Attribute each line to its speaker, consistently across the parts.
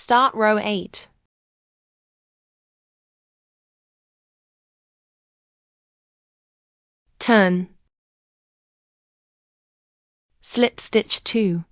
Speaker 1: Start row 8. Turn. Slip stitch 2.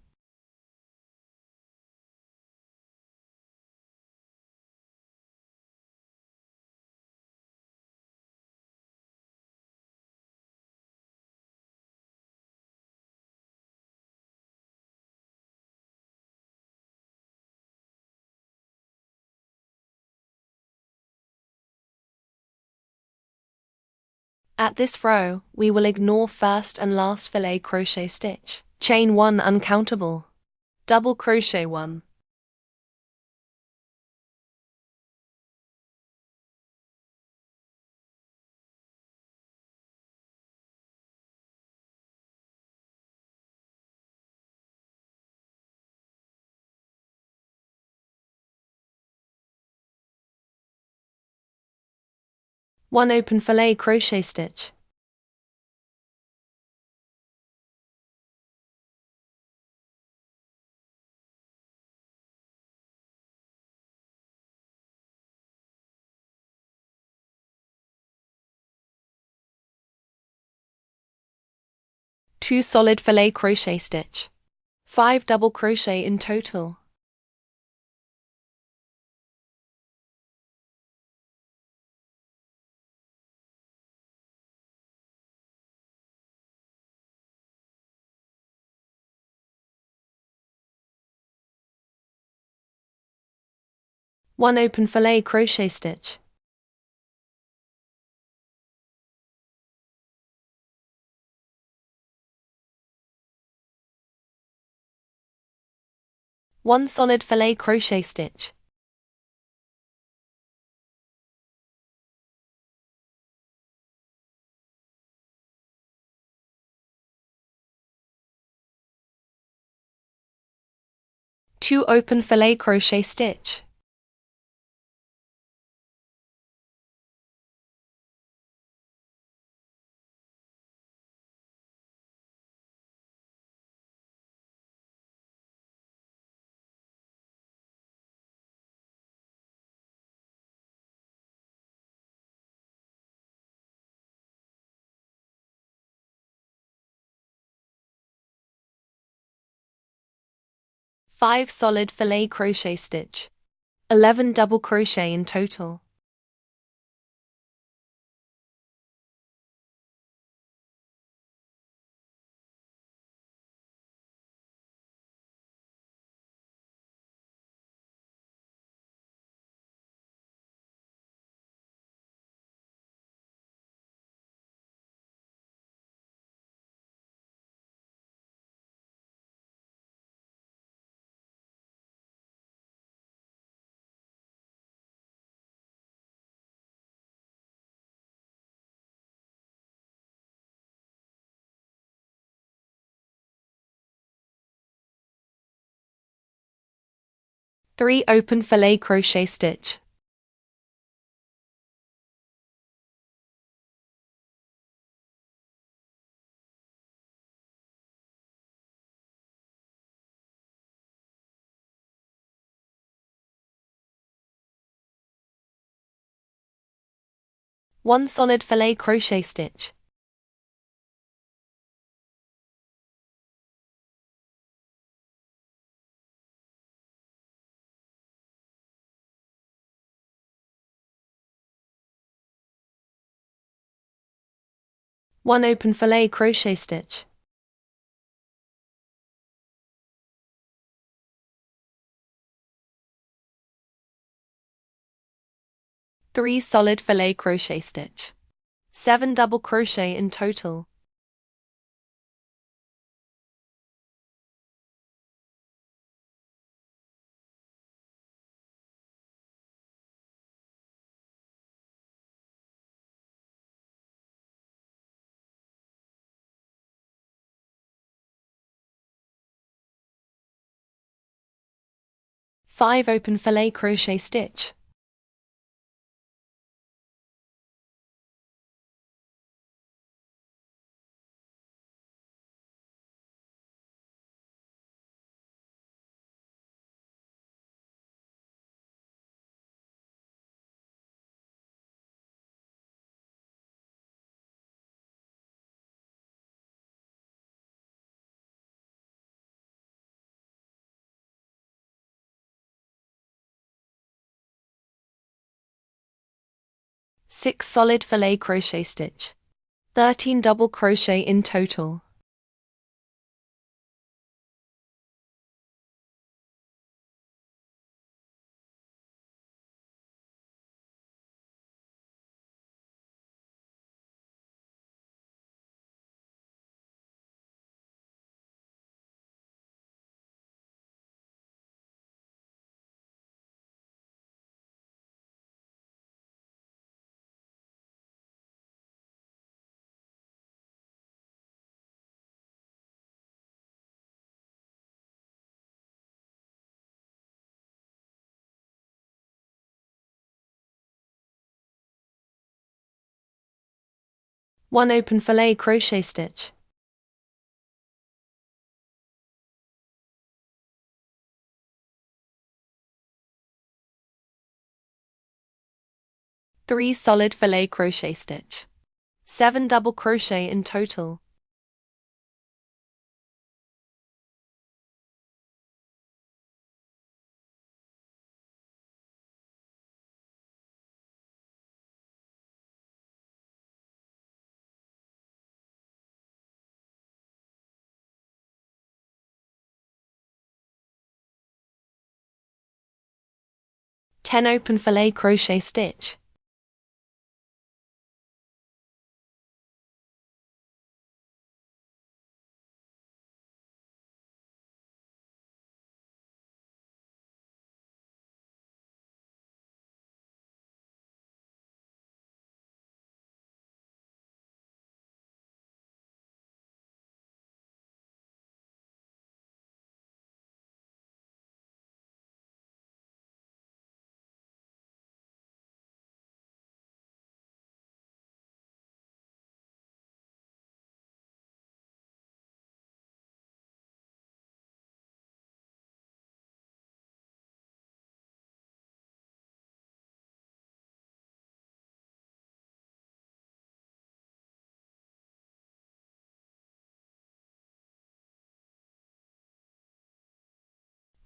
Speaker 1: At this row, we will ignore first and last fillet crochet stitch. Chain 1 uncountable. Double crochet 1. One open fillet crochet stitch. Two solid fillet crochet stitch. 5 double crochet in total. One open fillet crochet stitch. One solid fillet crochet stitch. Two open fillet crochet stitch. Five solid fillet crochet stitch. 11 double crochet in total. Three open fillet crochet stitch. One solid fillet crochet stitch. One open fillet crochet stitch. Three solid fillet crochet stitch. 7 double crochet in total. Five open fillet crochet stitch. 6 solid filet crochet stitch. 13 double crochet in total. One open filet crochet stitch. Three solid filet crochet stitch. 7 double crochet in total. Ten open filet crochet stitch.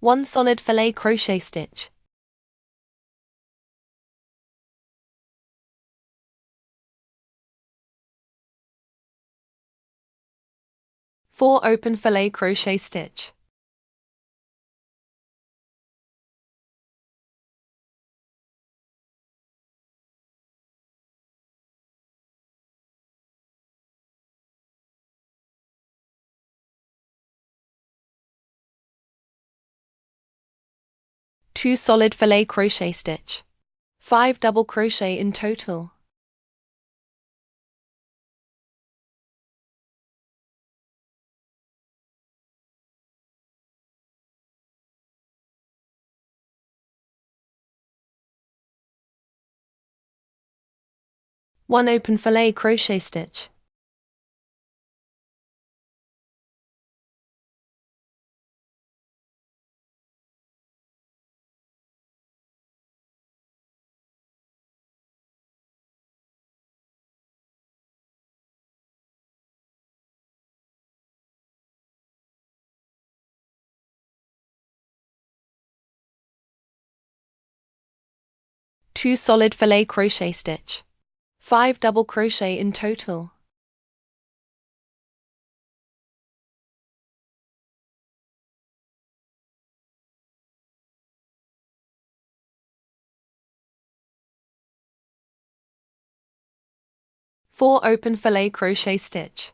Speaker 1: One solid filet crochet stitch. Four open filet crochet stitch. Two solid filet crochet stitch. 5 double crochet in total. One open filet crochet stitch. Two solid filet crochet stitch. 5 double crochet in total. Four open filet crochet stitch.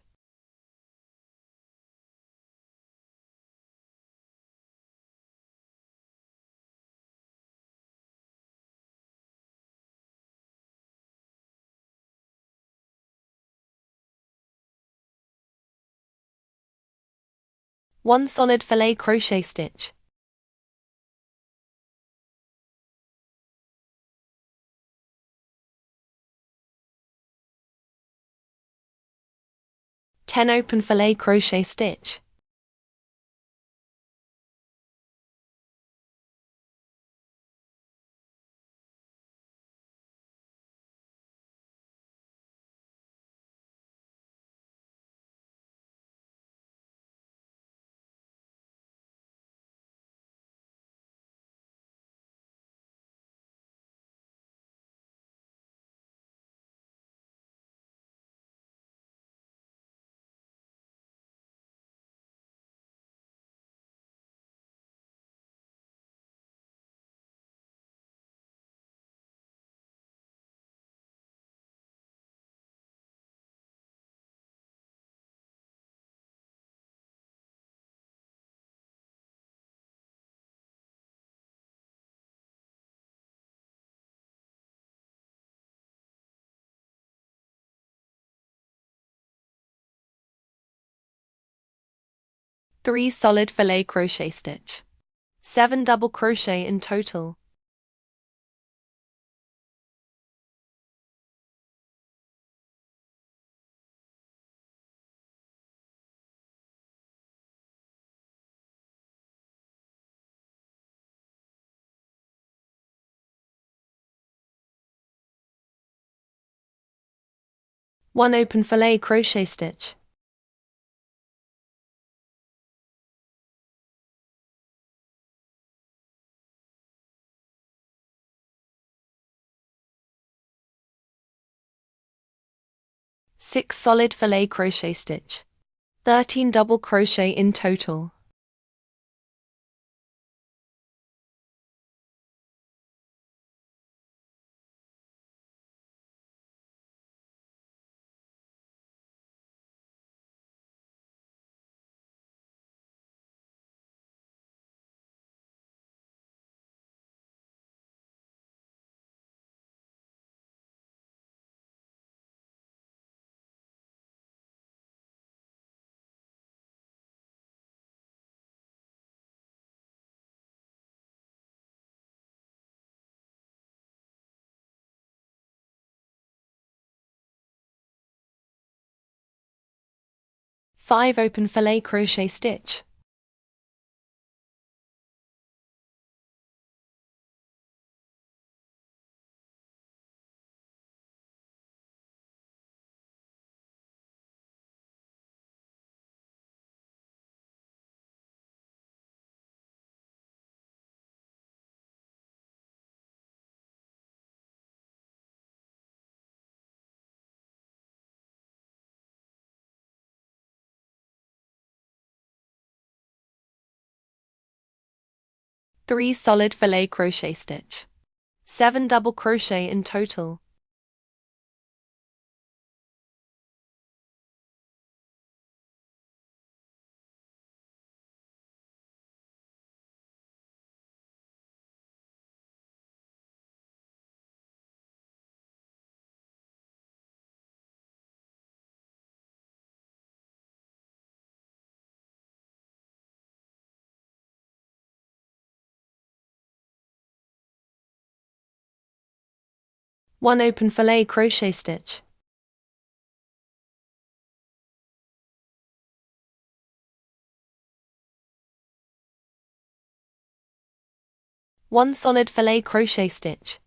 Speaker 1: One solid filet crochet stitch. Ten open filet crochet stitch. 3 solid filet crochet stitch. 7 double crochet in total. One open filet crochet stitch. Six solid filet crochet stitch. 13 double crochet in total. Five open filet crochet stitch. Three solid filet crochet stitch. 7 double crochet in total. One open filet crochet stitch. One solid filet crochet stitch.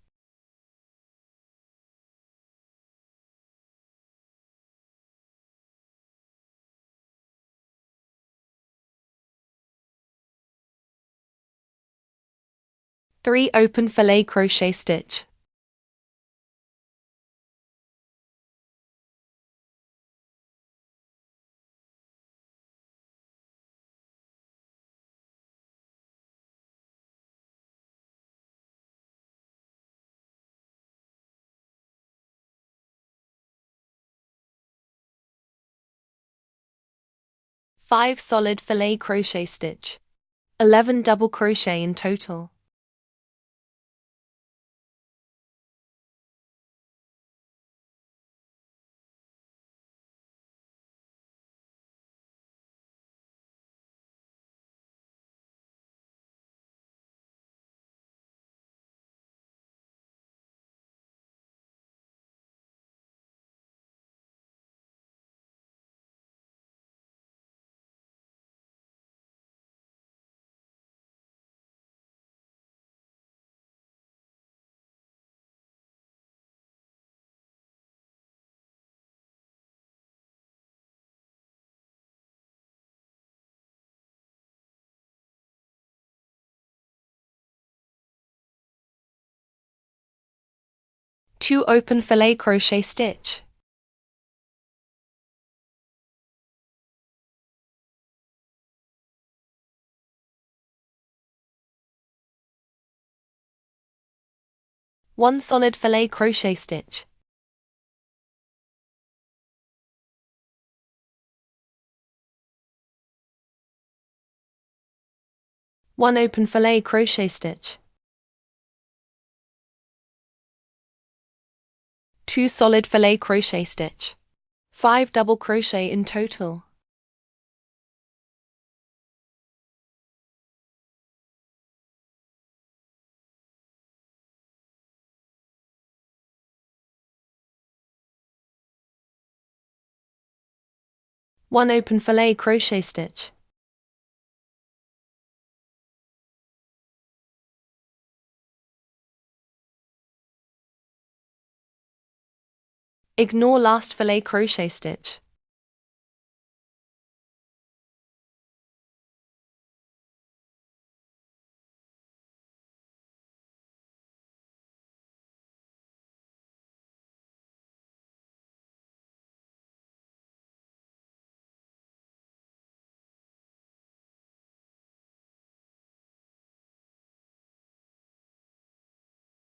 Speaker 1: Three open filet crochet stitch. Five solid filet crochet stitch. 11 double crochet in total. Two open filet crochet stitch. One solid filet crochet stitch. One open filet crochet stitch. Two solid filet crochet stitch. 5 double crochet in total. 1 open fillet crochet stitch. Ignore last fillet crochet stitch.